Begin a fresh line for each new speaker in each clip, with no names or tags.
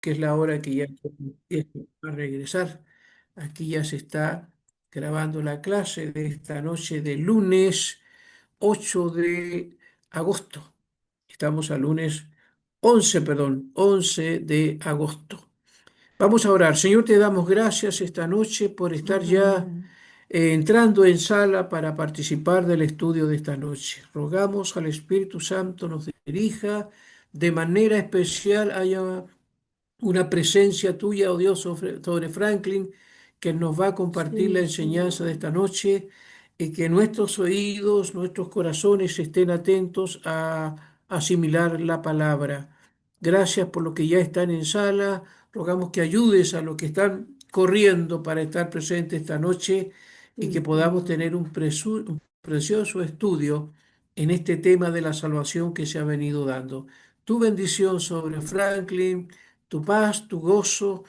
que es la hora que ya va a regresar. Aquí ya se está grabando la clase de esta noche de lunes 8 de agosto. Estamos a lunes 11, perdón, 11 de agosto. Vamos a orar. Señor, te damos gracias esta noche por estar ya entrando en sala para participar del estudio de esta noche. Rogamos al Espíritu Santo nos dirija de manera especial, haya una presencia tuya, oh Dios, sobre Franklin, que nos va a compartir la
Sí,
enseñanza de esta noche y que nuestros oídos, nuestros corazones estén atentos a asimilar la palabra. Gracias por lo que ya están en sala. Rogamos que ayudes a los que están corriendo para estar presentes esta noche y que
sí,
podamos
Señor.
tener un precioso estudio en este tema de la salvación que se ha venido dando. Tu bendición sobre Franklin, tu paz, tu gozo,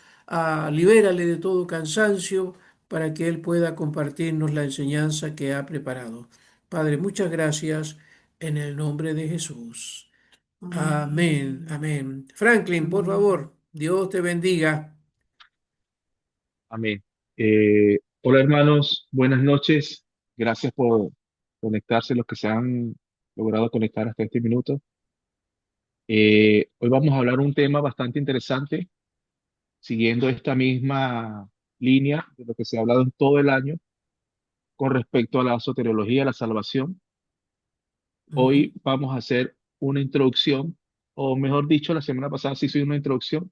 libérale de todo cansancio para que Él pueda compartirnos la enseñanza que ha preparado. Padre, muchas gracias en el nombre de Jesús. Amén,
Amén.
amén. Franklin, por favor, Dios te bendiga.
Amén. Hola hermanos, buenas noches. Gracias por conectarse, los que se han logrado conectar hasta este minuto. Hoy vamos a hablar un tema bastante interesante, siguiendo esta misma línea de lo que se ha hablado en todo el año con respecto a la soteriología, la salvación.
Ujú.
Hoy vamos a hacer una introducción, o mejor dicho, la semana pasada se hizo una introducción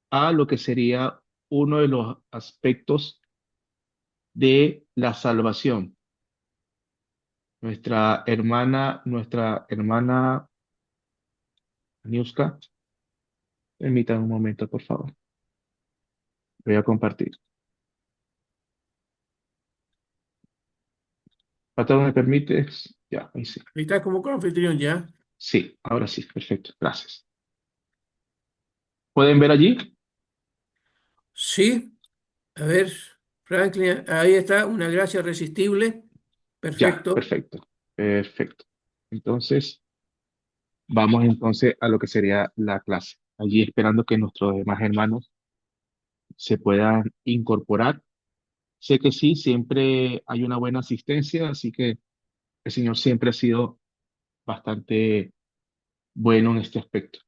a lo que sería uno de los aspectos de la salvación. Nuestra hermana Niuska, permítanme un momento, por favor. Voy a compartir. ¿Patrón, me permites? Ya, ahí sí.
Ahí está como anfitrión ya.
Sí, ahora sí, perfecto, gracias. ¿Pueden ver allí?
Sí, a ver, Franklin, ahí está, una gracia irresistible.
Ya,
Perfecto.
perfecto, perfecto. Entonces, vamos entonces a lo que sería la clase. Allí esperando que nuestros demás hermanos se puedan incorporar. Sé que sí, siempre hay una buena asistencia, así que el Señor siempre ha sido bastante bueno en este aspecto.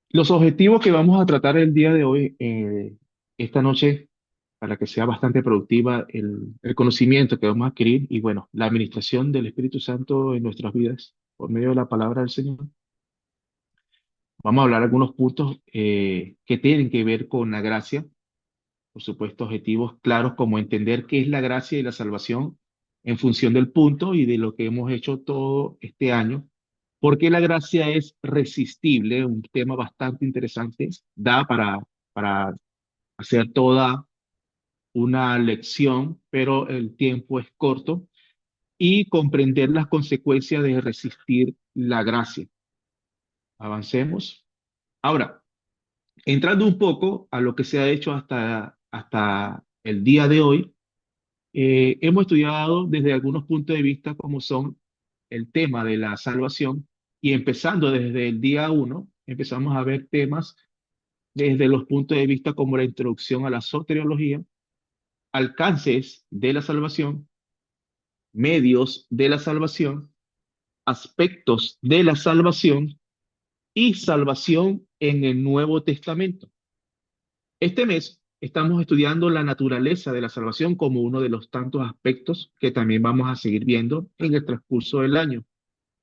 Los objetivos que vamos a tratar el día de hoy, esta noche, para que sea bastante productiva el conocimiento que vamos a adquirir y bueno, la administración del Espíritu Santo en nuestras vidas por medio de la palabra del Señor. Vamos a hablar algunos puntos que tienen que ver con la gracia, por supuesto, objetivos claros como entender qué es la gracia y la salvación en función del punto y de lo que hemos hecho todo este año. ¿Por qué la gracia es resistible? Un tema bastante interesante. Da para hacer toda una lección, pero el tiempo es corto. Y comprender las consecuencias de resistir la gracia. Avancemos. Ahora, entrando un poco a lo que se ha hecho hasta el día de hoy, hemos estudiado desde algunos puntos de vista como son el tema de la salvación y empezando desde el día uno, empezamos a ver temas desde los puntos de vista como la introducción a la soteriología, alcances de la salvación, medios de la salvación, aspectos de la salvación y salvación en el Nuevo Testamento. Este mes estamos estudiando la naturaleza de la salvación como uno de los tantos aspectos que también vamos a seguir viendo en el transcurso del año,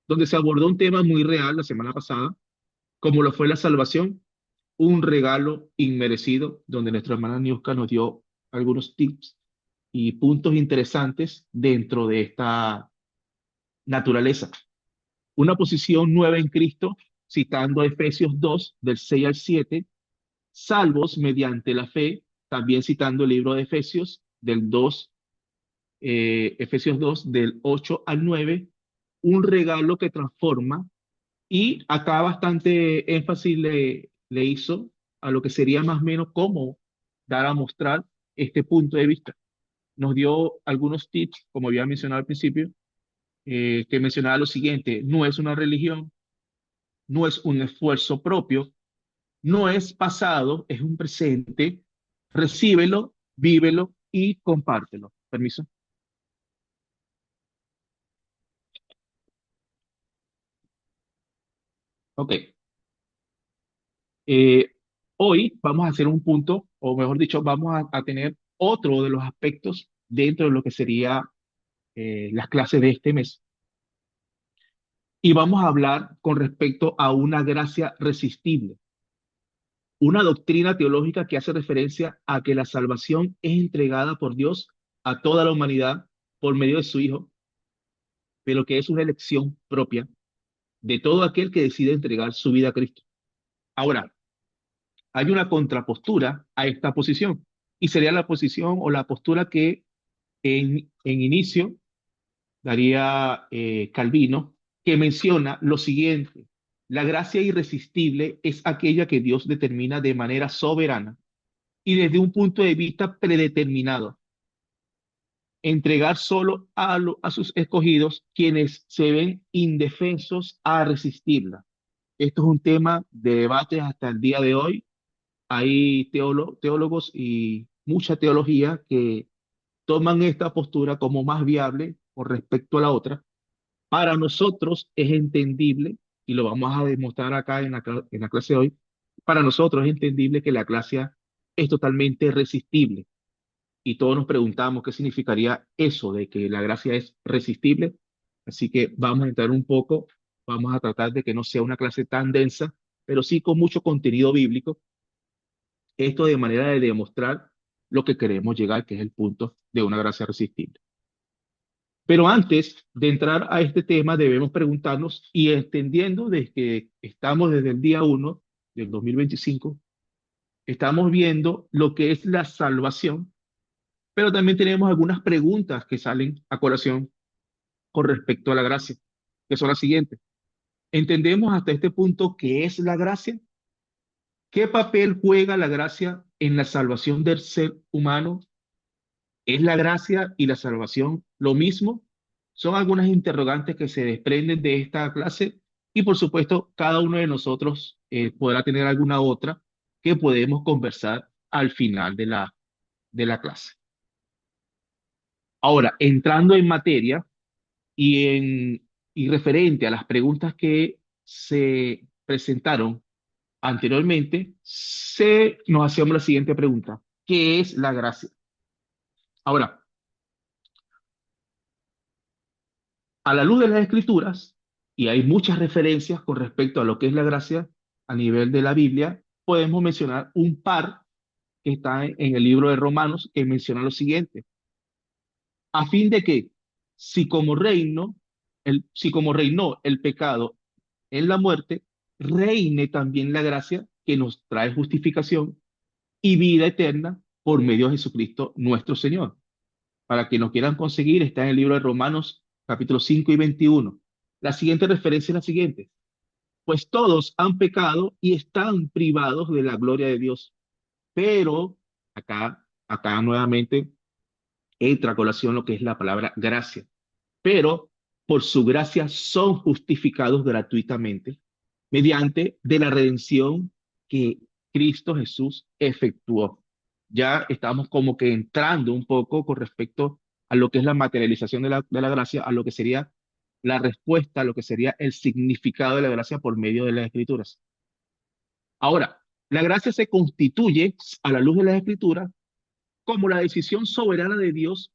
donde se abordó un tema muy real la semana pasada, como lo fue la salvación, un regalo inmerecido, donde nuestra hermana Niuska nos dio algunos tips y puntos interesantes dentro de esta naturaleza. Una posición nueva en Cristo, citando a Efesios 2, del 6 al 7, salvos mediante la fe, también citando el libro de Efesios, del 2, Efesios 2, del 8 al 9, un regalo que transforma, y acá bastante énfasis le hizo a lo que sería más o menos cómo dar a mostrar este punto de vista. Nos dio algunos tips, como había mencionado al principio, que mencionaba lo siguiente: no es una religión, no es un esfuerzo propio, No es pasado, es un presente. Recíbelo, vívelo y compártelo. Permiso. Ok. Eh, Hoy vamos a hacer un punto, o mejor dicho, vamos a tener otro de los aspectos dentro de lo que sería las clases de este mes. Y vamos a hablar con respecto a una gracia resistible, una doctrina teológica que hace referencia a que la salvación es entregada por Dios a toda la humanidad por medio de su Hijo, pero que es una elección propia de todo aquel que decide entregar su vida a Cristo. Ahora, hay una contrapostura a esta posición, y sería la posición o la postura que en inicio daría Calvino, que menciona lo siguiente: la gracia irresistible es aquella que Dios determina de manera soberana y desde un punto de vista predeterminado, entregar solo a sus escogidos, quienes se ven indefensos a resistirla. Esto es un tema de debate hasta el día de hoy. Hay teólogos y mucha teología que toman esta postura como más viable con respecto a la otra. Para nosotros es entendible, y lo vamos a demostrar acá en la clase de hoy, para nosotros es entendible que la gracia es totalmente resistible. Y todos nos preguntamos qué significaría eso de que la gracia es resistible. Así que vamos a entrar un poco, vamos a tratar de que no sea una clase tan densa, pero sí con mucho contenido bíblico. Esto de manera de demostrar lo que queremos llegar, que es el punto de una gracia resistible. Pero antes de entrar a este tema, debemos preguntarnos y entendiendo desde que estamos desde el día 1 del 2025, estamos viendo lo que es la salvación, pero también tenemos algunas preguntas que salen a colación con respecto a la gracia, que son las siguientes. ¿Entendemos hasta este punto qué es la gracia? ¿Qué papel juega la gracia en la salvación del ser humano? ¿Es la gracia y la salvación lo mismo? Son algunas interrogantes que se desprenden de esta clase y por supuesto cada uno de nosotros podrá tener alguna otra que podemos conversar al final de la clase. Ahora, entrando en materia y referente a las preguntas que se presentaron anteriormente, nos hacíamos la siguiente pregunta: ¿qué es la gracia? Ahora, a la luz de las escrituras, y hay muchas referencias con respecto a lo que es la gracia a nivel de la Biblia, podemos mencionar un par que está en el libro de Romanos, que menciona lo siguiente: a fin de que, si como reinó el pecado en la muerte, reine también la gracia que nos trae justificación y vida eterna por medio de Jesucristo nuestro Señor. Para que nos quieran conseguir, está en el libro de Romanos, capítulo 5 y 21. La siguiente referencia es la siguiente: pues todos han pecado y están privados de la gloria de Dios. Pero acá nuevamente entra a colación lo que es la palabra gracia. Pero por su gracia son justificados gratuitamente mediante de la redención que Cristo Jesús efectuó. Ya estamos como que entrando un poco con respecto a lo que es la materialización de la gracia, a lo que sería la respuesta, a lo que sería el significado de la gracia por medio de las escrituras. Ahora, la gracia se constituye a la luz de las escrituras como la decisión soberana de Dios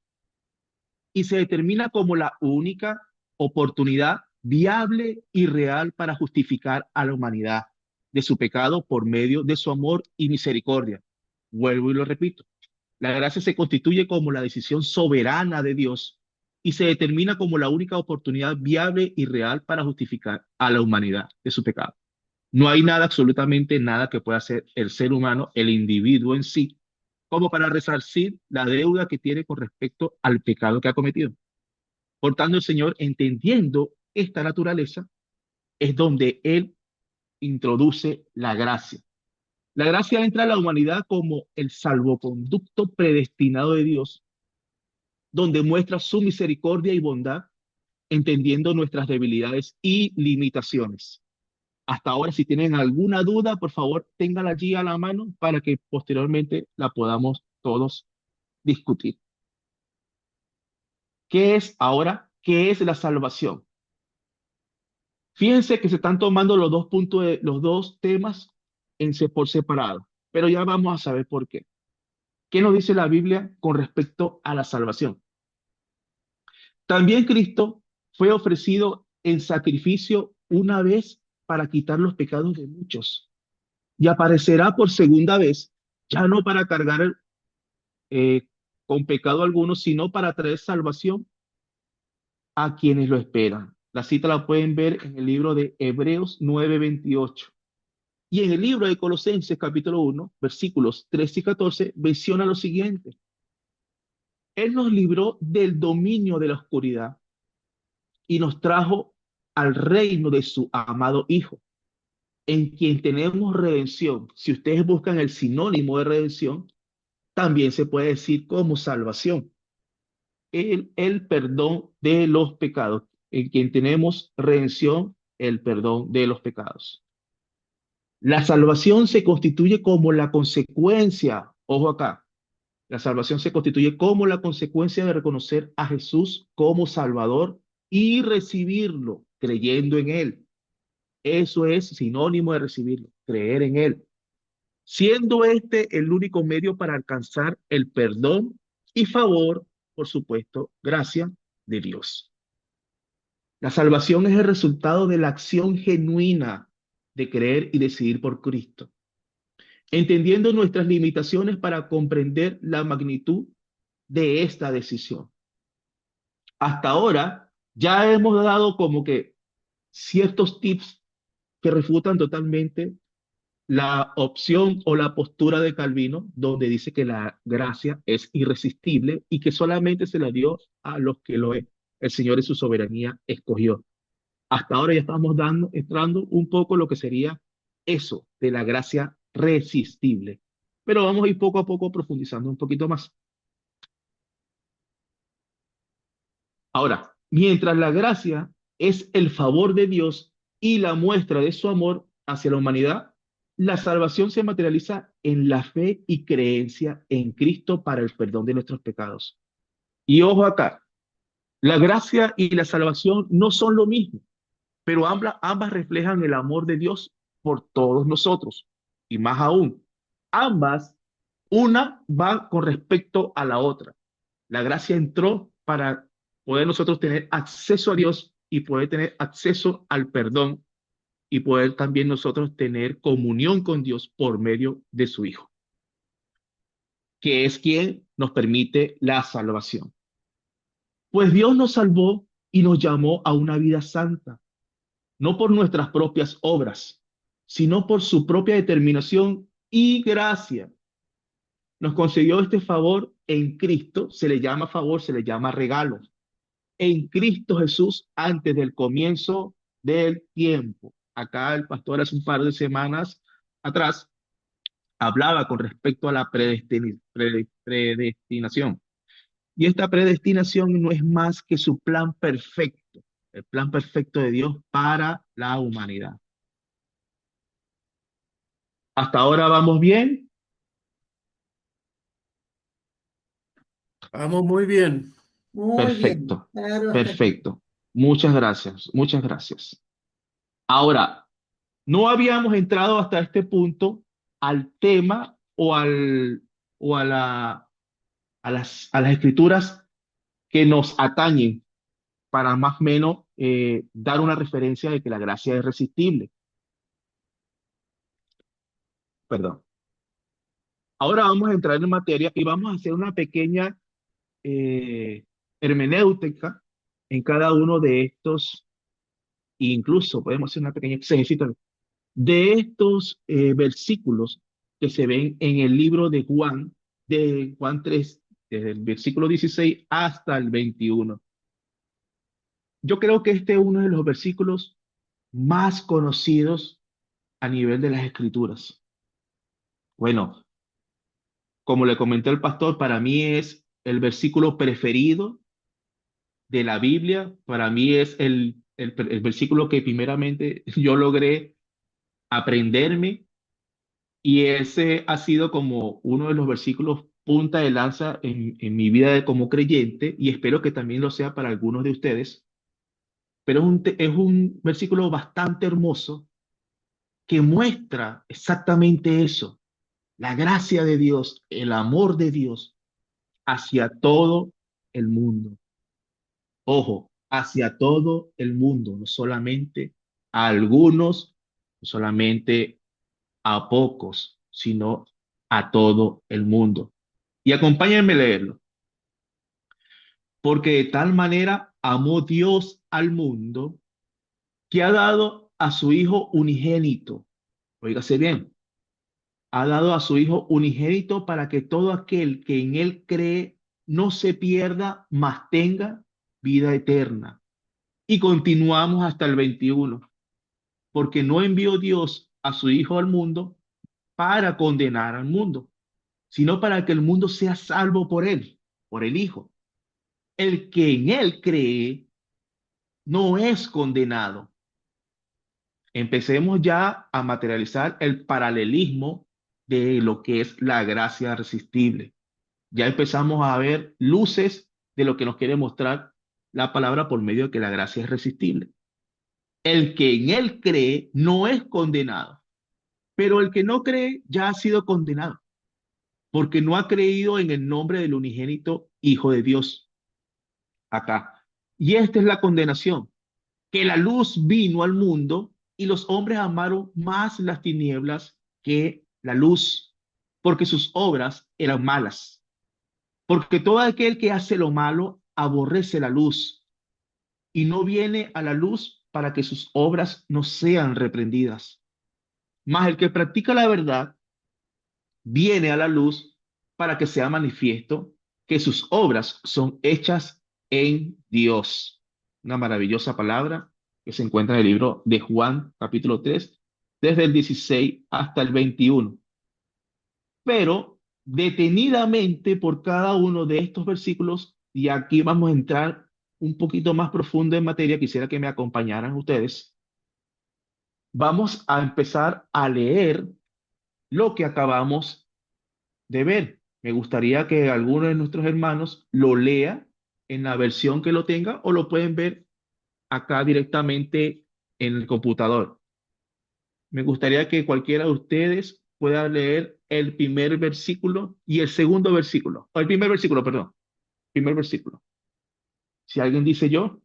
y se determina como la única oportunidad viable y real para justificar a la humanidad de su pecado por medio de su amor y misericordia. Vuelvo y lo repito: la gracia se constituye como la decisión soberana de Dios y se determina como la única oportunidad viable y real para justificar a la humanidad de su pecado. No hay nada, absolutamente nada que pueda hacer el ser humano, el individuo en sí, como para resarcir la deuda que tiene con respecto al pecado que ha cometido. Por tanto, el Señor, entendiendo esta naturaleza, es donde Él introduce la gracia. La gracia entra a la humanidad como el salvoconducto predestinado de Dios, donde muestra su misericordia y bondad, entendiendo nuestras debilidades y limitaciones. Hasta ahora, si tienen alguna duda, por favor, ténganla allí a la mano para que posteriormente la podamos todos discutir. ¿Qué es ahora? ¿Qué es la salvación? Fíjense que se están tomando los dos puntos los dos temas por separado, pero ya vamos a saber por qué. ¿Qué nos dice la Biblia con respecto a la salvación? También Cristo fue ofrecido en sacrificio una vez para quitar los pecados de muchos y aparecerá por segunda vez, ya no para cargar eh, con pecado alguno, sino para traer salvación a quienes lo esperan. La cita la pueden ver en el libro de Hebreos 9:28. Y en el libro de Colosenses capítulo 1, versículos 13 y 14, menciona lo siguiente. Él nos libró del dominio de la oscuridad y nos trajo al reino de su amado Hijo, en quien tenemos redención. Si ustedes buscan el sinónimo de redención, también se puede decir como salvación. El perdón de los pecados, en quien tenemos redención, el perdón de los pecados. La salvación se constituye como la consecuencia, ojo acá, la salvación se constituye como la consecuencia de reconocer a Jesús como Salvador y recibirlo, creyendo en Él. Eso es sinónimo de recibirlo, creer en Él, siendo este el único medio para alcanzar el perdón y favor, por supuesto, gracia de Dios. La salvación es el resultado de la acción genuina de creer y decidir por Cristo, entendiendo nuestras limitaciones para comprender la magnitud de esta decisión. Hasta ahora ya hemos dado como que ciertos tips que refutan totalmente la opción o la postura de Calvino, donde dice que la gracia es irresistible y que solamente se la dio a los que el Señor en su soberanía escogió. Hasta ahora ya estamos entrando un poco lo que sería eso de la gracia resistible. Pero vamos a ir poco a poco profundizando un poquito más. Ahora, mientras la gracia es el favor de Dios y la muestra de su amor hacia la humanidad, la salvación se materializa en la fe y creencia en Cristo para el perdón de nuestros pecados. Y ojo acá, la gracia y la salvación no son lo mismo, pero ambas reflejan el amor de Dios por todos nosotros. Y más aún, ambas, una va con respecto a la otra. La gracia entró para poder nosotros tener acceso a Dios y poder tener acceso al perdón y poder también nosotros tener comunión con Dios por medio de su Hijo, que es quien nos permite la salvación. Pues Dios nos salvó y nos llamó a una vida santa, no por nuestras propias obras, sino por su propia determinación y gracia. Nos concedió este favor en Cristo, se le llama favor, se le llama regalo en Cristo Jesús antes del comienzo del tiempo. Acá el pastor hace un par de semanas atrás hablaba con respecto a la predestinación. Y esta predestinación no es más que su plan perfecto, el plan perfecto de Dios para la humanidad. Hasta ahora vamos bien.
Vamos muy bien.
Muy bien,
Perfecto,
claro, hasta aquí.
perfecto. Muchas gracias, muchas gracias. Ahora, no habíamos entrado hasta este punto al tema o a las escrituras que nos atañen para más o menos dar una referencia de que la gracia es resistible. Perdón. Ahora vamos a entrar en materia y vamos a hacer una pequeña eh, hermenéutica en cada uno de estos, incluso podemos hacer una pequeña exégesis de estos versículos que se ven en el libro de Juan 3 desde el versículo 16 hasta el 21. Yo creo que este es uno de los versículos más conocidos a nivel de las escrituras. Bueno, como le comenté al pastor, para mí es el versículo preferido de la Biblia. Para mí es el versículo que primeramente yo logré aprenderme, y ese ha sido como uno de los versículos punta de lanza en mi vida como creyente, y espero que también lo sea para algunos de ustedes, pero es un versículo bastante hermoso que muestra exactamente eso, la gracia de Dios, el amor de Dios hacia todo el mundo. Ojo, hacia todo el mundo, no solamente a algunos, no solamente a pocos, sino a todo el mundo. Y acompáñenme a leerlo. Porque de tal manera amó Dios al mundo que ha dado a su Hijo unigénito. Óigase bien, ha dado a su Hijo unigénito para que todo aquel que en él cree no se pierda, mas tenga vida eterna. Y continuamos hasta el 21. Porque no envió Dios a su Hijo al mundo para condenar al mundo, sino para que el mundo sea salvo por él, por el Hijo. El que en él cree no es condenado. Empecemos ya a materializar el paralelismo de lo que es la gracia irresistible. Ya empezamos a ver luces de lo que nos quiere mostrar la palabra por medio de que la gracia es irresistible. El que en él cree no es condenado, pero el que no cree ya ha sido condenado, porque no ha creído en el nombre del unigénito Hijo de Dios acá. Y esta es la condenación, que la luz vino al mundo y los hombres amaron más las tinieblas que la luz, porque sus obras eran malas. Porque todo aquel que hace lo malo aborrece la luz y no viene a la luz para que sus obras no sean reprendidas. Mas el que practica la verdad viene a la luz para que sea manifiesto que sus obras son hechas en Dios. Una maravillosa palabra que se encuentra en el libro de Juan, capítulo 3 desde el 16 hasta el 21. Pero detenidamente por cada uno de estos versículos, y aquí vamos a entrar un poquito más profundo en materia, quisiera que me acompañaran ustedes. Vamos a empezar a leer lo que acabamos de ver. Me gustaría que alguno de nuestros hermanos lo lea en la versión que lo tenga o lo pueden ver acá directamente en el computador. Me gustaría que cualquiera de ustedes pueda leer el primer versículo y el segundo versículo. O el primer versículo, perdón. Primer versículo. Si alguien dice yo,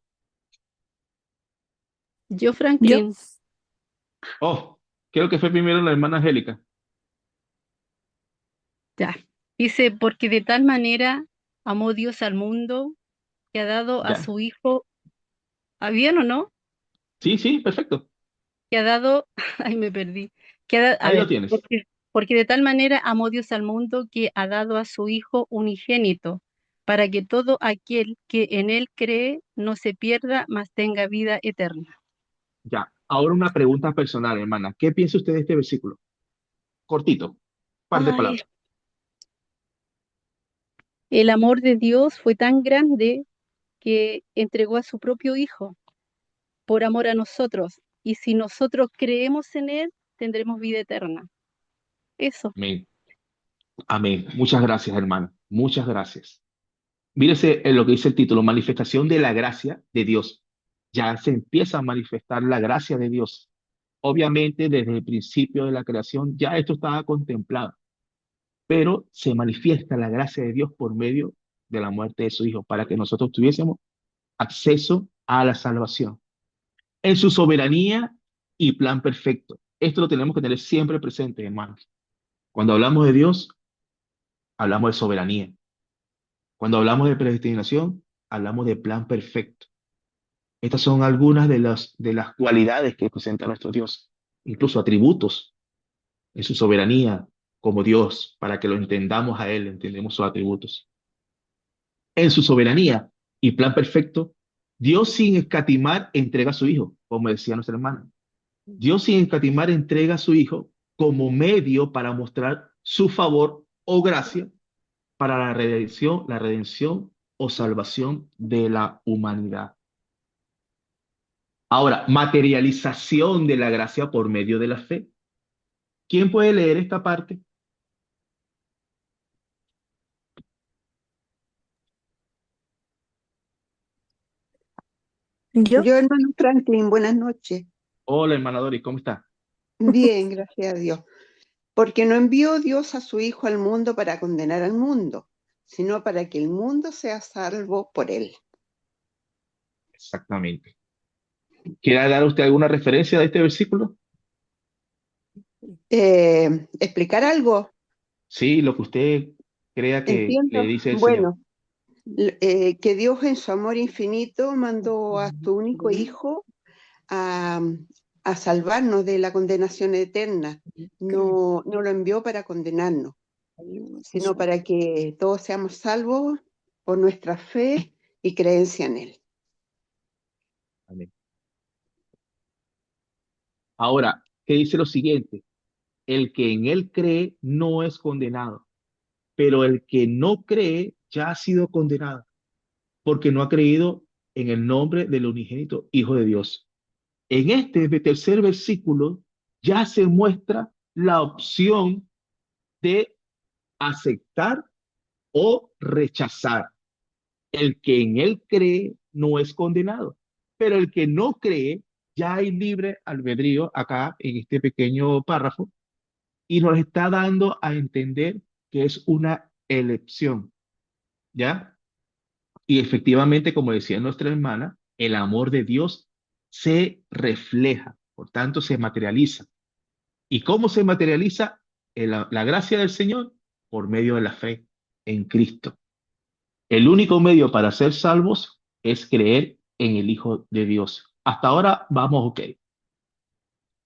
Yo,
Yo,
Franklin,
oh, creo que fue primero la hermana Angélica.
ya. Dice, porque de tal manera amó Dios al mundo que ha dado a
Ya.
su Hijo, ¿ah, bien o no?
Sí, sí, perfecto.
Que ha dado, ay, me perdí, a
Ahí lo
ver,
tienes.
porque de tal manera amó Dios al mundo que ha dado a su Hijo unigénito, para que todo aquel que en él cree no se pierda, mas tenga vida eterna.
Ya. Ahora una pregunta personal, hermana. ¿Qué piensa usted de este versículo? Cortito, par de
Ay,
palabras.
el amor de Dios fue tan grande que entregó a su propio Hijo por amor a nosotros, y si nosotros creemos en Él, tendremos vida eterna. Eso.
Amén. Amén. Muchas gracias, hermano. Muchas gracias. Mírese en lo que dice el título, manifestación de la gracia de Dios. Ya se empieza a manifestar la gracia de Dios. Obviamente, desde el principio de la creación, ya esto estaba contemplado, pero se manifiesta la gracia de Dios por medio de la muerte de su Hijo, para que nosotros tuviésemos acceso a la salvación. En su soberanía y plan perfecto. Esto lo tenemos que tener siempre presente, hermanos. Cuando hablamos de Dios, hablamos de soberanía. Cuando hablamos de predestinación, hablamos de plan perfecto. Estas son algunas de las cualidades que presenta nuestro Dios, incluso atributos en su soberanía como Dios, para que lo entendamos a Él, entendemos sus atributos. En su soberanía y plan perfecto, Dios sin escatimar entrega a su Hijo, como decía nuestra hermana. Dios sin escatimar entrega a su Hijo como medio para mostrar su favor o gracia para la redención o salvación de la humanidad. Ahora, materialización de la gracia por medio de la fe. ¿Quién puede leer esta parte?
¿Yo?
Yo, hermano Franklin, buenas noches.
Hola, hermana Doris, ¿cómo está?
Bien, gracias a Dios. Porque no envió Dios a su Hijo al mundo para condenar al mundo, sino para que el mundo sea salvo por él.
Exactamente. ¿Quiere dar usted alguna referencia de este versículo?
¿Explicar algo?
Sí, lo que usted crea que le
Entiendo.
dice el Señor.
Bueno, que Dios en su amor infinito mandó a su único Hijo a, a salvarnos de la condenación eterna. No, no lo envió para condenarnos, sino para que todos seamos salvos por nuestra fe y creencia en Él.
Amén. Ahora, ¿qué dice lo siguiente? El que en él cree no es condenado, pero el que no cree ya ha sido condenado, porque no ha creído en el nombre del unigénito Hijo de Dios. En este tercer versículo ya se muestra la opción de aceptar o rechazar. El que en él cree no es condenado, pero el que no cree ya hay libre albedrío acá en este pequeño párrafo y nos está dando a entender que es una elección, ¿ya? Y efectivamente, como decía nuestra hermana, el amor de Dios se refleja, por tanto se materializa. ¿Y cómo se materializa la gracia del Señor? Por medio de la fe en Cristo. El único medio para ser salvos es creer en el Hijo de Dios. Hasta ahora vamos ok.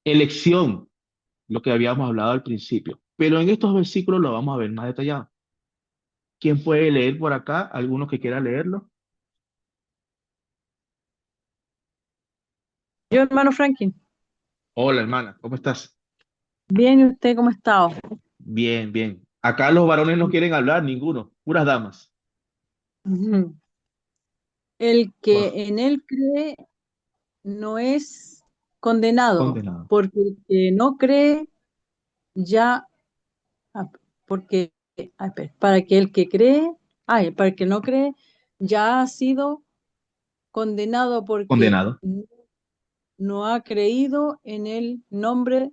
Elección, lo que habíamos hablado al principio. Pero en estos versículos lo vamos a ver más detallado. ¿Quién puede leer por acá? ¿Alguno que quiera leerlo?
Yo, hermano Franklin,
Hola, hermana, ¿cómo estás?
bien, ¿y usted cómo ha estado?
Bien, bien. Acá los varones no quieren hablar, ninguno, puras damas.
Ujú. El
Por
que en él cree no es condenado,
condenado.
porque el que no cree ya, ah, porque, espera, para que el que cree, para el que no cree ya ha sido condenado porque
Condenado.
no ha creído en el nombre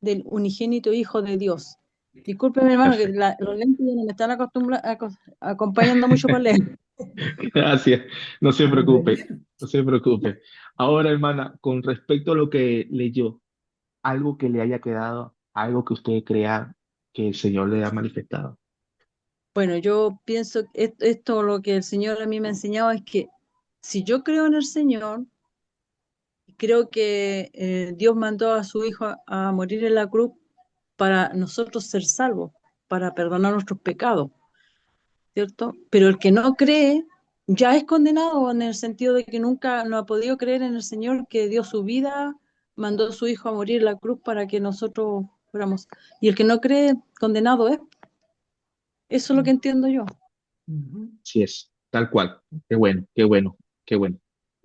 del unigénito Hijo de Dios. Discúlpeme, hermano, que
Perfecto.
los lentes ya no me están acompañando mucho para leer.
Gracias. No se
Estamos re
preocupe,
bien.
no se preocupe. Ahora, hermana, con respecto a lo que leyó, algo que le haya quedado, algo que usted crea que el Señor le ha manifestado.
Bueno, yo pienso que esto, lo que el Señor a mí me ha enseñado es que si yo creo en el Señor, creo que Dios mandó a su Hijo a morir en la cruz para nosotros ser salvos, para perdonar nuestros pecados, ¿cierto? Pero el que no cree ya es condenado en el sentido de que nunca no ha podido creer en el Señor que dio su vida, mandó a su Hijo a morir en la cruz para que nosotros fuéramos. Y el que no cree, condenado es. Eso es lo que entiendo yo.
Ujú.
Sí es, tal cual. Qué bueno, qué bueno, qué bueno.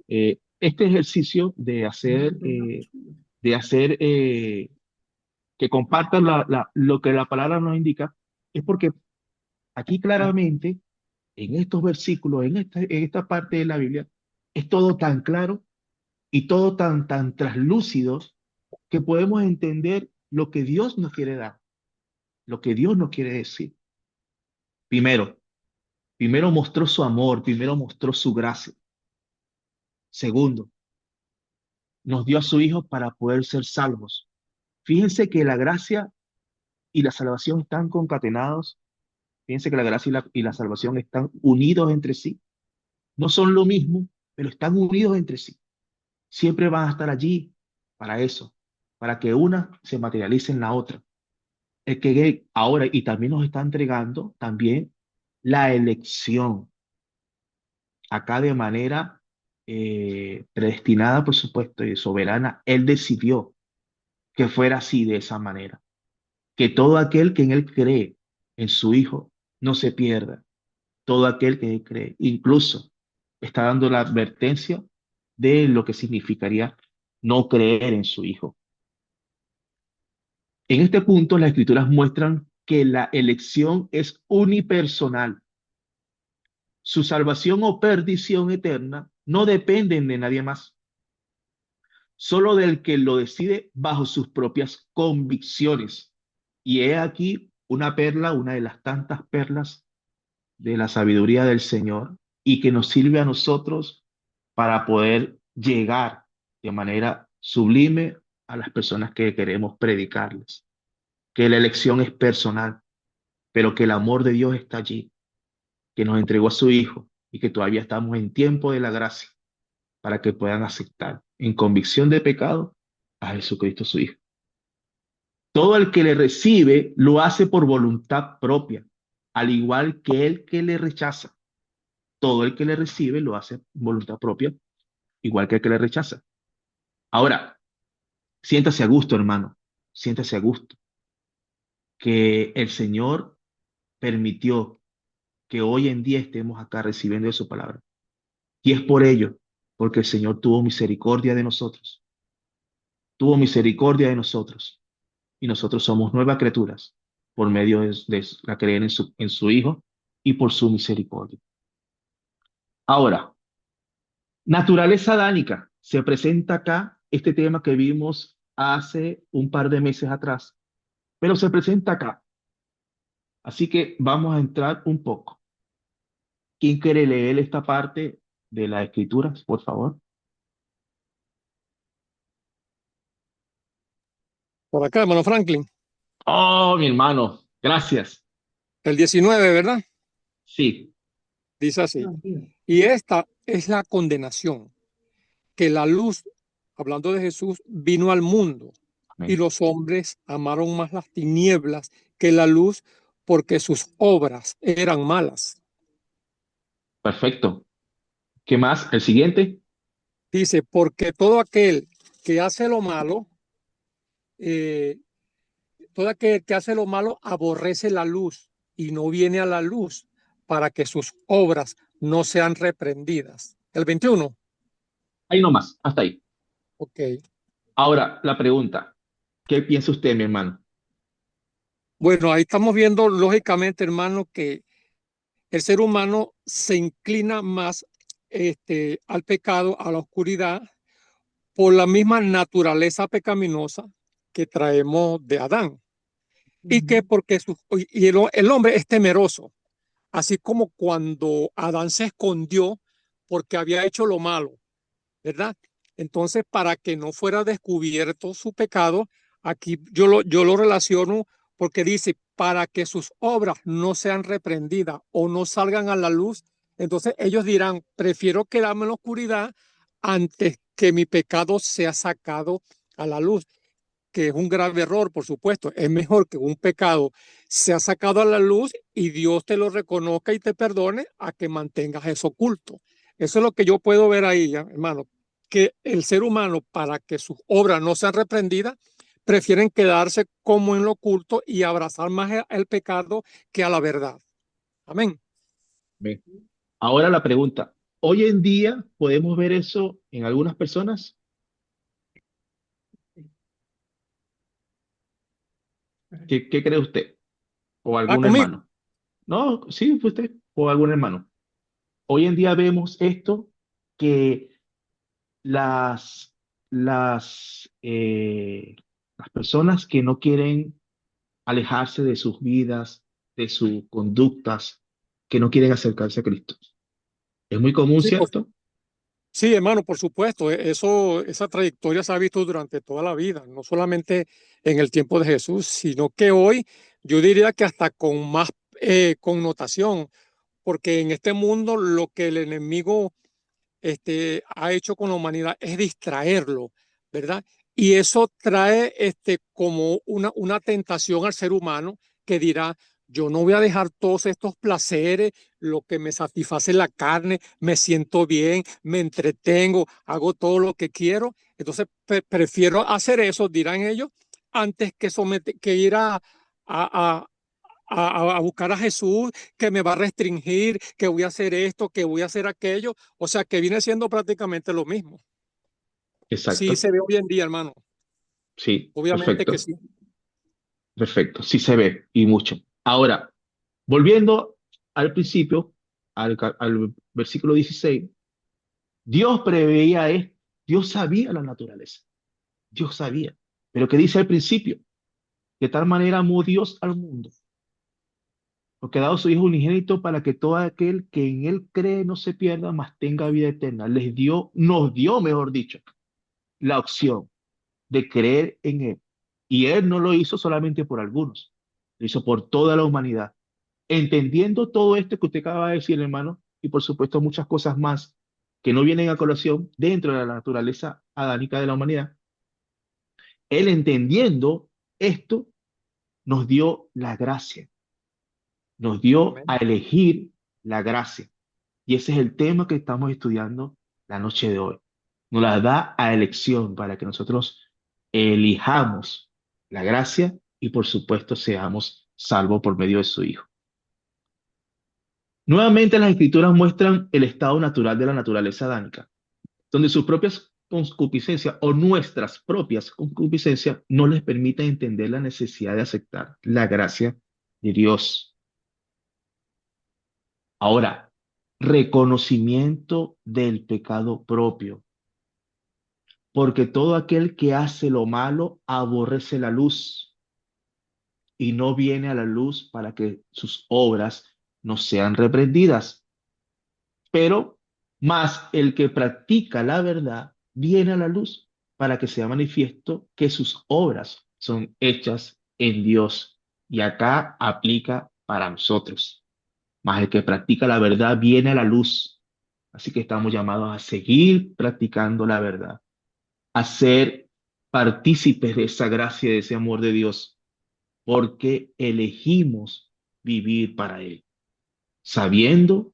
Este ejercicio de hacer que compartan lo que la palabra nos indica, es porque aquí claramente, en estos versículos, en esta parte de la Biblia, es todo tan claro y todo tan traslúcido que podemos entender lo que Dios nos quiere dar, lo que Dios nos quiere decir. Primero, primero mostró su amor, primero mostró su gracia. Segundo, nos dio a su Hijo para poder ser salvos. Fíjense que la gracia y la salvación están concatenados. Fíjense que la gracia y la salvación están unidos entre sí. No son lo mismo, pero están unidos entre sí. Siempre van a estar allí para eso, para que una se materialice en la otra. El que ahora y también nos está entregando también la elección, acá de manera predestinada, por supuesto, y soberana. Él decidió que fuera así, de esa manera, que todo aquel que en él cree, en su Hijo, no se pierda. Todo aquel que en él cree, incluso está dando la advertencia de lo que significaría no creer en su Hijo. En este punto, las escrituras muestran que la elección es unipersonal. Su salvación o perdición eterna no dependen de nadie más, solo del que lo decide bajo sus propias convicciones. Y he aquí una perla, una de las tantas perlas de la sabiduría del Señor y que nos sirve a nosotros para poder llegar de manera sublime a las personas que queremos predicarles. Que la elección es personal, pero que el amor de Dios está allí, que nos entregó a su Hijo y que todavía estamos en tiempo de la gracia para que puedan aceptar en convicción de pecado a Jesucristo su Hijo. Todo el que le recibe lo hace por voluntad propia, al igual que el que le rechaza. Todo el que le recibe lo hace por voluntad propia, igual que el que le rechaza. Ahora, siéntase a gusto, hermano, siéntase a gusto, que el Señor permitió que hoy en día estemos acá recibiendo de su palabra. Y es por ello, porque el Señor tuvo misericordia de nosotros, y nosotros somos nuevas criaturas por medio de la creer en su Hijo y por su misericordia. Ahora, naturaleza adánica. Se presenta acá este tema que vimos hace un par de meses atrás, pero se presenta acá. Así que vamos a entrar un poco. ¿Quién quiere leer esta parte de las escrituras, por favor?
Por acá, hermano Franklin,
Oh, mi hermano, gracias.
el 19, ¿verdad?
Sí,
Dice así. Y esta es la condenación, que la luz, hablando de Jesús, vino al mundo y
amén.
los hombres amaron más las tinieblas que la luz porque sus obras eran malas.
Perfecto. ¿Qué más? El siguiente.
Dice, porque todo aquel que hace lo malo, eh, todo aquel que hace lo malo aborrece la luz y no viene a la luz para que sus obras no sean reprendidas. El 21.
Ahí nomás, hasta ahí.
Ok.
Ahora, la pregunta. ¿Qué piensa usted, mi hermano?
Bueno, ahí estamos viendo lógicamente, hermano, que el ser humano se inclina más al pecado, a la oscuridad, por la misma naturaleza pecaminosa que traemos de Adán. Y que porque el hombre es temeroso, así como cuando Adán se escondió porque había hecho lo malo, ¿verdad? Entonces, para que no fuera descubierto su pecado, aquí yo lo relaciono porque dice, para que sus obras no sean reprendidas o no salgan a la luz, entonces ellos dirán, prefiero quedarme en la oscuridad antes que mi pecado sea sacado a la luz, que es un grave error, por supuesto. Es mejor que un pecado sea sacado a la luz y Dios te lo reconozca y te perdone a que mantengas eso oculto. Eso es lo que yo puedo ver ahí, hermano, que el ser humano, para que sus obras no sean reprendidas, prefieren quedarse como en lo oculto y abrazar más el pecado que a la verdad. Amén.
Bien. Ahora la pregunta. Hoy en día podemos ver eso en algunas personas. ¿Qué cree usted? ¿O
Ah,
algún
conmigo.
hermano? No, sí, fue usted o algún hermano. Hoy en día vemos esto que las, las personas que no quieren alejarse de sus vidas, de sus conductas, que no quieren acercarse a Cristo. Es muy común,
Sí,
¿cierto?
sí, hermano, por supuesto, esa trayectoria se ha visto durante toda la vida, no solamente en el tiempo de Jesús, sino que hoy yo diría que hasta con más connotación, porque en este mundo lo que el enemigo ha hecho con la humanidad es distraerlo, ¿verdad? Y eso trae como una tentación al ser humano que dirá, yo no voy a dejar todos estos placeres, lo que me satisface la carne, me siento bien, me entretengo, hago todo lo que quiero. Entonces prefiero hacer eso, dirán ellos, antes que ir a, a buscar a Jesús, que me va a restringir, que voy a hacer esto, que voy a hacer aquello. O sea, que viene siendo prácticamente lo mismo. Sí
Exacto.
se ve hoy en día, hermano.
Sí,
Obviamente que
perfecto.
sí.
Perfecto, sí se ve y mucho. Ahora, volviendo al principio, al versículo 16, Dios preveía esto, Dios sabía la naturaleza, Dios sabía. Pero ¿qué dice al principio? De tal manera amó Dios al mundo, porque ha dado a su Hijo unigénito para que todo aquel que en Él cree no se pierda, mas tenga vida eterna. Nos dio, mejor dicho, la opción de creer en Él. Y Él no lo hizo solamente por algunos, lo hizo por toda la humanidad. Entendiendo todo esto que usted acaba de decir, hermano, y por supuesto muchas cosas más que no vienen a colación dentro de la naturaleza adánica de la humanidad, Él entendiendo esto nos dio la gracia, nos dio a
Amén.
elegir la gracia. Y ese es el tema que estamos estudiando la noche de hoy. Nos la da a elección para que nosotros elijamos la gracia y por supuesto seamos salvos por medio de su Hijo. Nuevamente las escrituras muestran el estado natural de la naturaleza adánica, donde sus propias concupiscencias o nuestras propias concupiscencias no les permiten entender la necesidad de aceptar la gracia de Dios. Ahora, reconocimiento del pecado propio, porque todo aquel que hace lo malo aborrece la luz y no viene a la luz para que sus obras no sean reprendidas. Pero más el que practica la verdad viene a la luz para que sea manifiesto que sus obras son hechas en Dios. Y acá aplica para nosotros. Más el que practica la verdad viene a la luz. Así que estamos llamados a seguir practicando la verdad, a ser partícipes de esa gracia, de ese amor de Dios, porque elegimos vivir para Él, sabiendo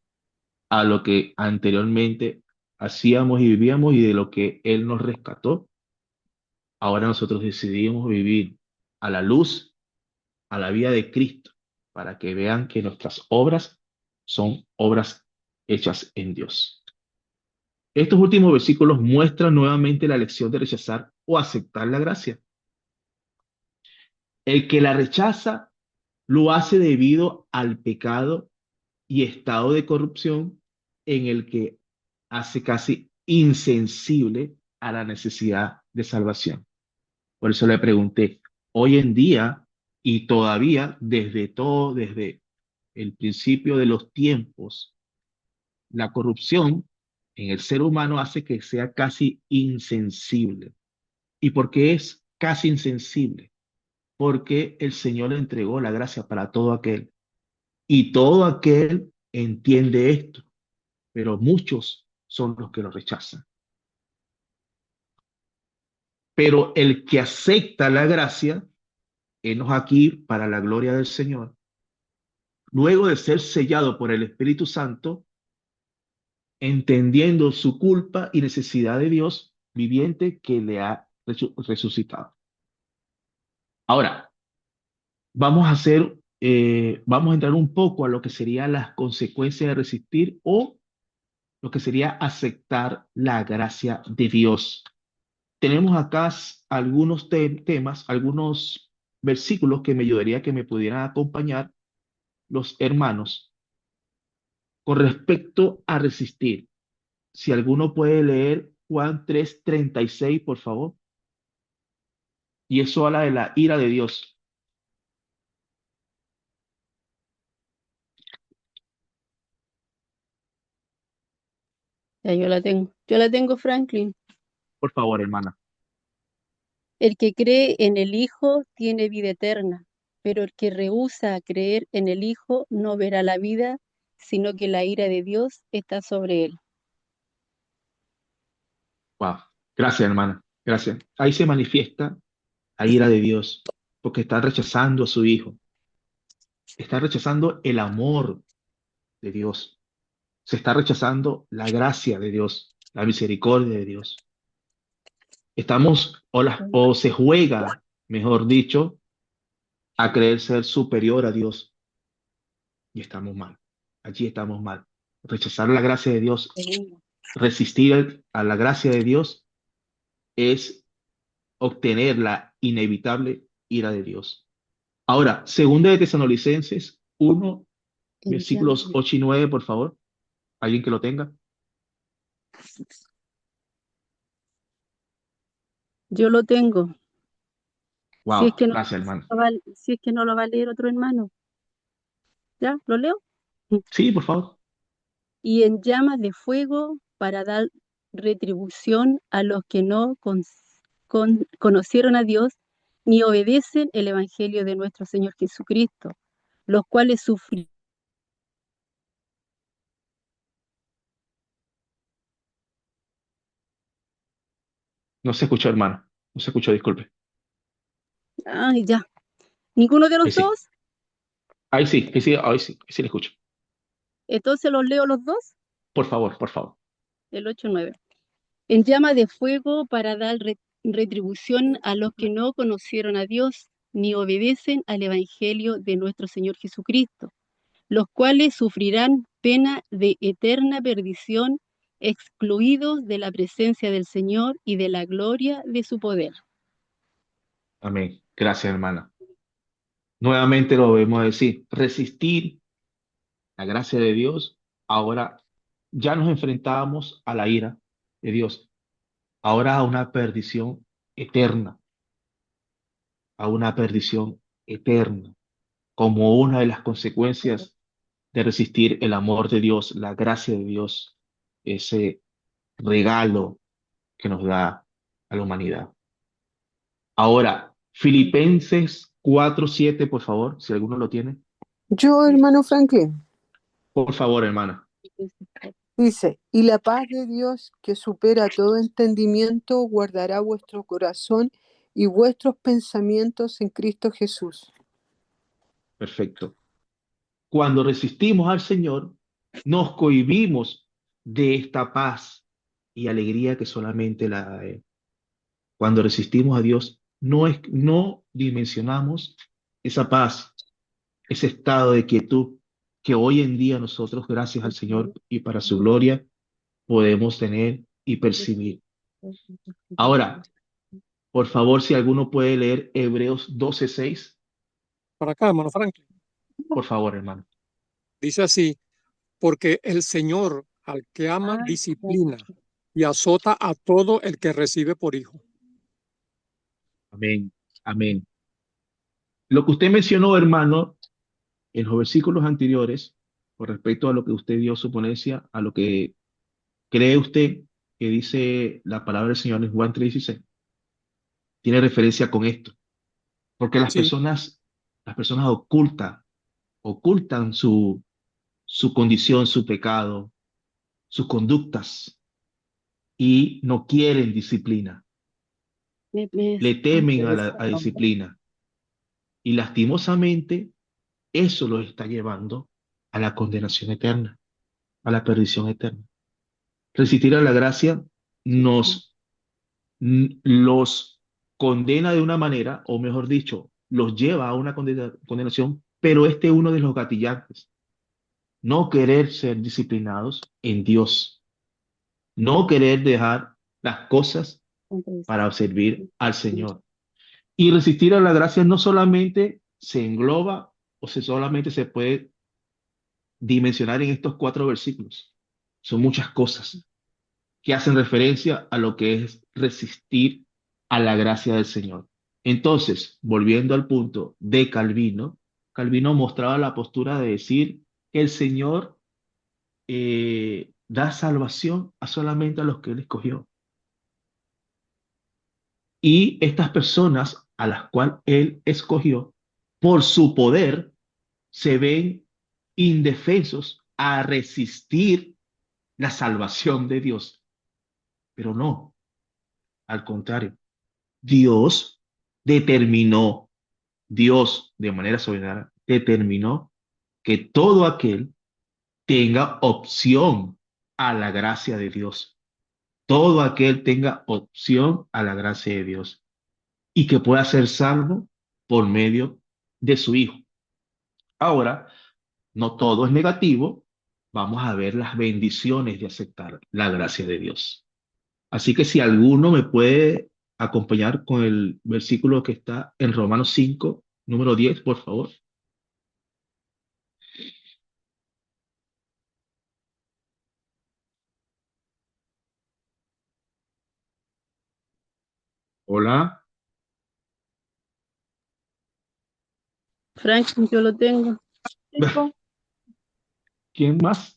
a lo que anteriormente hacíamos y vivíamos y de lo que Él nos rescató. Ahora nosotros decidimos vivir a la luz, a la vida de Cristo, para que vean que nuestras obras son obras hechas en Dios. Estos últimos versículos muestran nuevamente la elección de rechazar o aceptar la gracia. El que la rechaza lo hace debido al pecado y estado de corrupción en el que hace casi insensible a la necesidad de salvación. Por eso le pregunté, hoy en día y todavía desde el principio de los tiempos, la corrupción en el ser humano hace que sea casi insensible. ¿Y por qué es casi insensible? Porque el Señor le entregó la gracia para todo aquel. Y todo aquel entiende esto, pero muchos son los que lo rechazan. Pero el que acepta la gracia, enos aquí para la gloria del Señor, luego de ser sellado por el Espíritu Santo, entendiendo su culpa y necesidad de Dios viviente que le ha resucitado. Ahora, vamos a entrar un poco a lo que serían las consecuencias de resistir o lo que sería aceptar la gracia de Dios. Tenemos acá algunos temas, algunos versículos que me ayudaría que me pudieran acompañar los hermanos con respecto a resistir. Si alguno puede leer Juan 3:36, por favor. Y eso habla de la ira de Dios.
Ya yo la tengo. Yo la tengo, Franklin.
Por favor, hermana.
El que cree en el Hijo tiene vida eterna, pero el que rehúsa creer en el Hijo no verá la vida, sino que la ira de Dios está sobre él.
Wow. Gracias, hermana. Gracias. Ahí se manifiesta la ira de Dios, porque está rechazando a su Hijo. Está rechazando el amor de Dios. Se está rechazando la gracia de Dios, la misericordia de Dios. O se juega, mejor dicho, a creer ser superior a Dios. Y estamos mal. Allí estamos mal. Rechazar la gracia de Dios, resistir a la gracia de Dios es obtener la inevitable ira de Dios. Ahora, segunda de Tesalonicenses 1,
En
versículos 8 y 9, por favor. ¿Alguien que lo tenga?
Yo lo tengo. Si es
Wow,
que no,
gracias, hermano.
si es que no lo va a leer otro hermano. ¿Ya? ¿Lo leo?
Sí, por favor.
Y en llamas de fuego para dar retribución a los que no conocieron a Dios ni obedecen el Evangelio de nuestro Señor Jesucristo, los cuales sufrieron.
No se escuchó, hermano. No se escuchó, disculpe.
Ay, ya. ¿Ninguno de
Ahí
los
sí.
dos?
Ahí sí le escucho.
Entonces los leo los dos,
Por favor, por favor.
el 8-9. En llama de fuego para dar retribución a los que no conocieron a Dios ni obedecen al Evangelio de nuestro Señor Jesucristo, los cuales sufrirán pena de eterna perdición, excluidos de la presencia del Señor y de la gloria de su poder.
Amén. Gracias, hermana. Nuevamente lo debemos decir. Resistir la gracia de Dios. Ahora ya nos enfrentamos a la ira de Dios. Ahora a una perdición eterna. A una perdición eterna. Como una de las consecuencias de resistir el amor de Dios, la gracia de Dios, ese regalo que nos da a la humanidad. Ahora, Filipenses 4:7, por favor, si alguno lo tiene.
Yo, hermano Franklin,
Por favor, hermana.
dice, y la paz de Dios que supera todo entendimiento guardará vuestro corazón y vuestros pensamientos en Cristo Jesús.
Perfecto. Cuando resistimos al Señor, nos cohibimos de esta paz y alegría que solamente la da Él. Cuando resistimos a Dios, no dimensionamos esa paz, ese estado de quietud que hoy en día nosotros, gracias al Señor y para su gloria, podemos tener y percibir. Ahora, por favor, si alguno puede leer Hebreos 12:6,
Para acá, hermano Franklin.
por favor, hermano.
Dice así, porque el Señor al que ama disciplina y azota a todo el que recibe por hijo.
Amén. Amén. Lo que usted mencionó, hermano, en los versículos anteriores, con respecto a lo que usted dio su ponencia, a lo que cree usted que dice la palabra del Señor en Juan 3:16, tiene referencia con esto, porque
Sí,
las personas ocultan su condición, su pecado, sus conductas y no quieren disciplina, le temen a la disciplina y lastimosamente eso los está llevando a la condenación eterna, a la perdición eterna. Resistir a la gracia los condena de una manera, o mejor dicho, los lleva a una condenación, pero este es uno de los gatillantes. No querer ser disciplinados en Dios, no querer dejar las cosas para servir al Señor. Y resistir a la gracia no solamente se engloba solamente se puede dimensionar en estos 4 versículos. Son muchas cosas que hacen referencia a lo que es resistir a la gracia del Señor. Entonces, volviendo al punto de Calvino, Calvino mostraba la postura de decir que el Señor da salvación a solamente a los que Él escogió. Y estas personas a las cuales Él escogió, por su poder, se ven indefensos a resistir la salvación de Dios. Pero no, al contrario. Dios determinó, Dios de manera soberana determinó que todo aquel tenga opción a la gracia de Dios. Todo aquel tenga opción a la gracia de Dios y que pueda ser salvo por medio de su Hijo. Ahora, no todo es negativo. Vamos a ver las bendiciones de aceptar la gracia de Dios. Así que si alguno me puede acompañar con el versículo que está en Romanos 5, Número 10, por favor. Hola.
Frank, yo lo tengo.
Tengo
¿Quién más?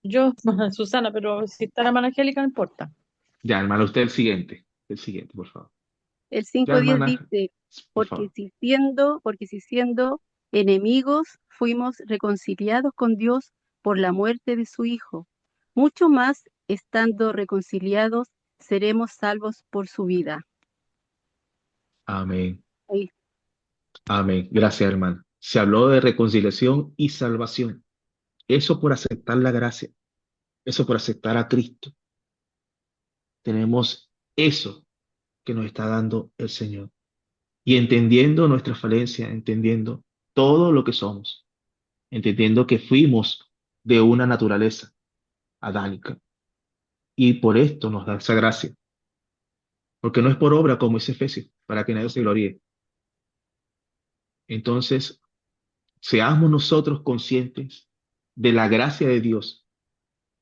yo, Susana, pero si está la hermana Angélica, no importa.
Ya, hermana, usted el siguiente. El siguiente, por favor.
El
Ya,
5:10
hermana,
dice,
por favor.
porque si siendo enemigos fuimos reconciliados con Dios por la muerte de su Hijo, mucho más estando reconciliados seremos salvos por su vida.
Amén.
Ahí.
Amén. Gracias, hermana. Se habló de reconciliación y salvación. Eso por aceptar la gracia. Eso por aceptar a Cristo. Tenemos eso que nos está dando el Señor. Y entendiendo nuestra falencia, entendiendo todo lo que somos, entendiendo que fuimos de una naturaleza adánica. Y por esto nos da esa gracia. Porque no es por obra como es Efesios, para que nadie se gloríe. Entonces, seamos nosotros conscientes de la gracia de Dios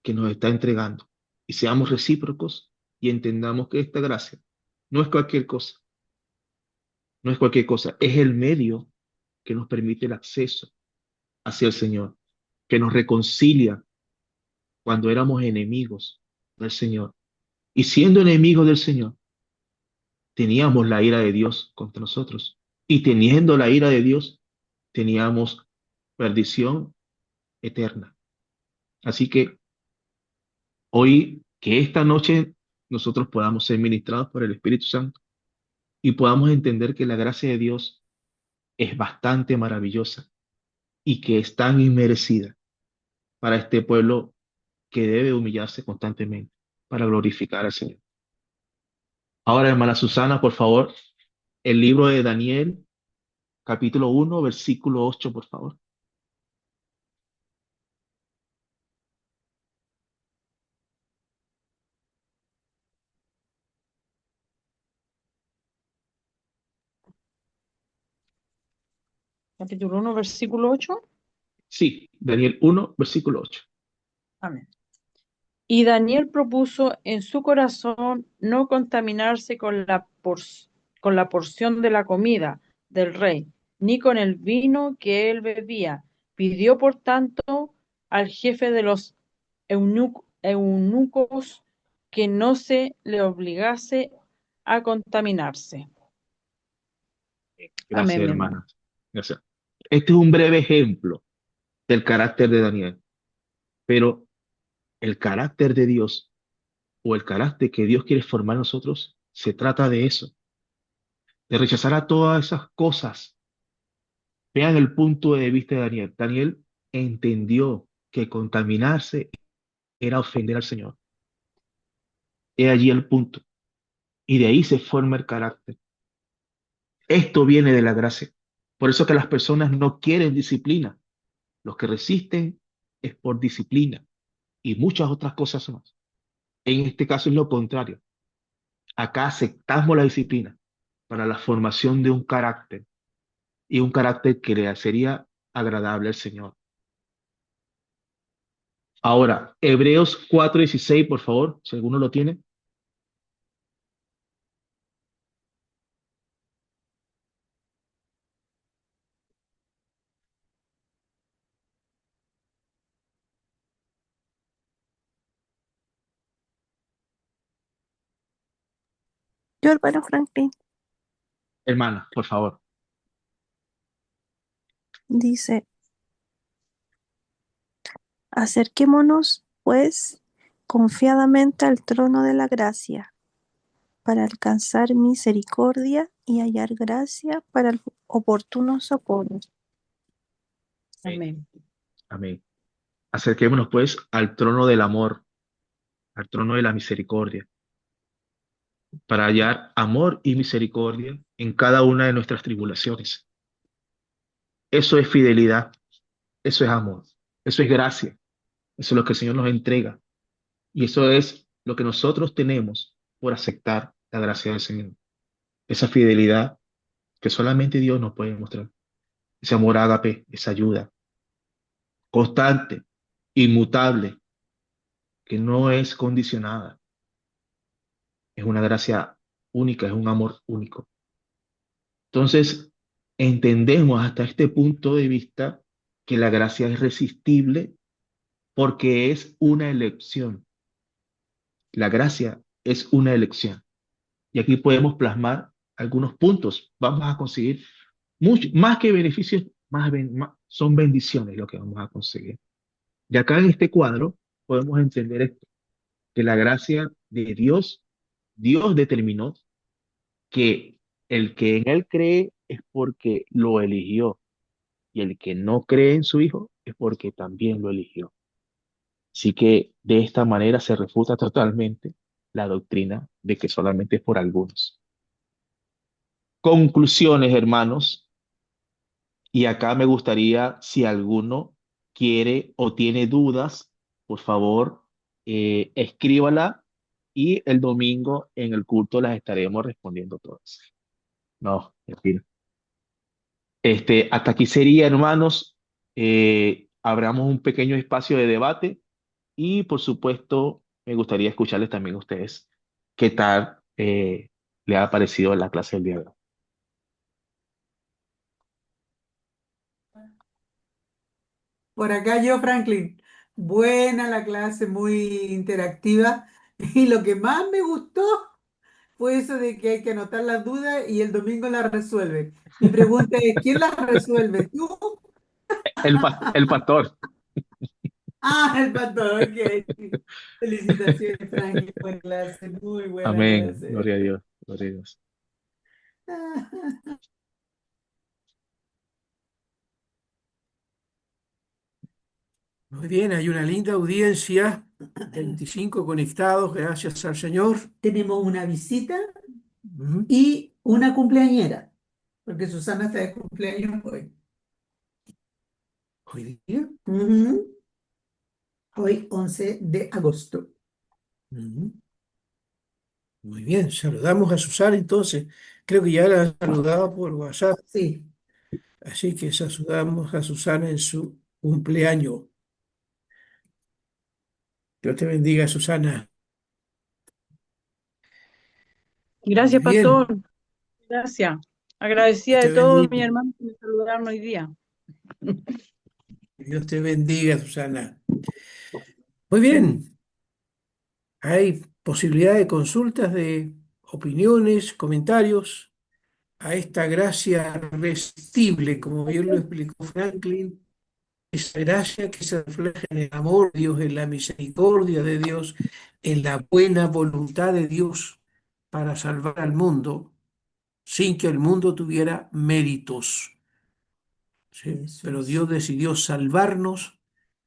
que nos está entregando y seamos recíprocos y entendamos que esta gracia no es cualquier cosa, no es cualquier cosa, es el medio que nos permite el acceso hacia el Señor, que nos reconcilia cuando éramos enemigos del Señor. Y siendo enemigos del Señor, teníamos la ira de Dios contra nosotros. Y teniendo la ira de Dios, teníamos perdición eterna. Así que hoy, que esta noche nosotros podamos ser ministrados por el Espíritu Santo y podamos entender que la gracia de Dios es bastante maravillosa y que es tan inmerecida para este pueblo que debe humillarse constantemente para glorificar al Señor. Ahora, hermana Susana, por favor, el libro de Daniel, capítulo 1, versículo 8, por favor.
Capítulo 1, versículo 8.
Sí, Daniel 1, versículo 8.
Amén. Y Daniel propuso en su corazón no contaminarse con la porción de la comida del rey, ni con el vino que él bebía. Pidió, por tanto, al jefe de los eunucos que no se le obligase a contaminarse.
Gracias,
Amén, mi hermano.
hermana. Gracias. Este es un breve ejemplo del carácter de Daniel, pero el carácter de Dios o el carácter que Dios quiere formar en nosotros se trata de eso, de rechazar a todas esas cosas. Vean el punto de vista de Daniel. Daniel entendió que contaminarse era ofender al Señor. He allí el punto. Y de ahí se forma el carácter. Esto viene de la gracia. Por eso que las personas no quieren disciplina. Los que resisten es por disciplina y muchas otras cosas más. En este caso es lo contrario. Acá aceptamos la disciplina para la formación de un carácter y un carácter que le sería agradable al Señor. Ahora, Hebreos 4:16, por favor, si alguno lo tiene.
Yo, hermano Franklin,
Hermana, por favor.
dice, acerquémonos, pues, confiadamente al trono de la gracia, para alcanzar misericordia y hallar gracia para el oportuno socorro.
Amén.
Amén. Acerquémonos pues al trono del amor, al trono de la misericordia, para hallar amor y misericordia en cada una de nuestras tribulaciones. Eso es fidelidad, eso es amor, eso es gracia, eso es lo que el Señor nos entrega y eso es lo que nosotros tenemos por aceptar la gracia del Señor. Esa fidelidad, que solamente Dios nos puede mostrar. Ese amor ágape, esa ayuda constante, inmutable, que no es condicionada. Es una gracia única, es un amor único. Entonces, entendemos hasta este punto de vista que la gracia es resistible porque es una elección. La gracia es una elección. Y aquí podemos plasmar algunos puntos. Vamos a conseguir mucho, más que beneficios, son bendiciones lo que vamos a conseguir. Y acá en este cuadro podemos entender esto, que la gracia de Dios, Dios determinó que el que en él cree es porque lo eligió y el que no cree en su Hijo es porque también lo eligió. Así que de esta manera se refuta totalmente la doctrina de que solamente es por algunos. Conclusiones, hermanos, y acá me gustaría, si alguno quiere o tiene dudas, por favor, escríbala y el domingo en el culto las estaremos respondiendo todas. No, mentira. Hasta aquí sería, hermanos, abramos un pequeño espacio de debate y, por supuesto, me gustaría escucharles también a ustedes qué tal le ha parecido la clase del día de hoy.
Por acá yo, Franklin. Buena la clase, muy interactiva. Y lo que más me gustó fue eso de que hay que anotar las dudas y el domingo las resuelve. Mi pregunta es, ¿quién las resuelve? ¿Tú?
El pastor.
Ah, el pastor, ok. Felicitaciones, Franklin. Buena clase, muy buena
Amén.
clase.
Gloria a Dios. Gloria a Dios.
Muy bien, hay una linda audiencia, 25 conectados, gracias al Señor.
Tenemos una visita
Ujú.
y una cumpleañera, porque Susana está de cumpleaños hoy.
Hoy día.
Ujú. Hoy, 11 de agosto.
Ujú. Muy bien, saludamos a Susana entonces. Creo que ya la han saludado por WhatsApp,
Sí.
así que saludamos a Susana en su cumpleaños. Dios te bendiga, Susana. Muy
Gracias, pastor.
bien,
Gracias.
Dios
Agradecida de
te
todos
bendiga.
mis hermanos que me saludaron hoy día.
Dios te bendiga, Susana. Muy bien, hay posibilidad de consultas, de opiniones, comentarios a esta gracia irresistible, como bien lo explicó Franklin, esa gracia que se refleja en el amor de Dios, en la misericordia de Dios, en la buena voluntad de Dios para salvar al mundo sin que el mundo tuviera méritos. ¿Sí?
Eso
Pero
es.
Dios decidió salvarnos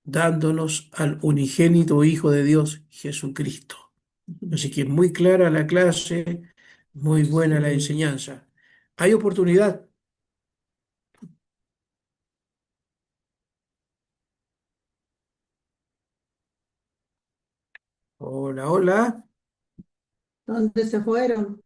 dándonos al unigénito Hijo de Dios, Jesucristo. Así que muy clara la clase, muy buena la
Sí.
enseñanza. Hay oportunidad. Hola, hola.
¿Dónde se fueron?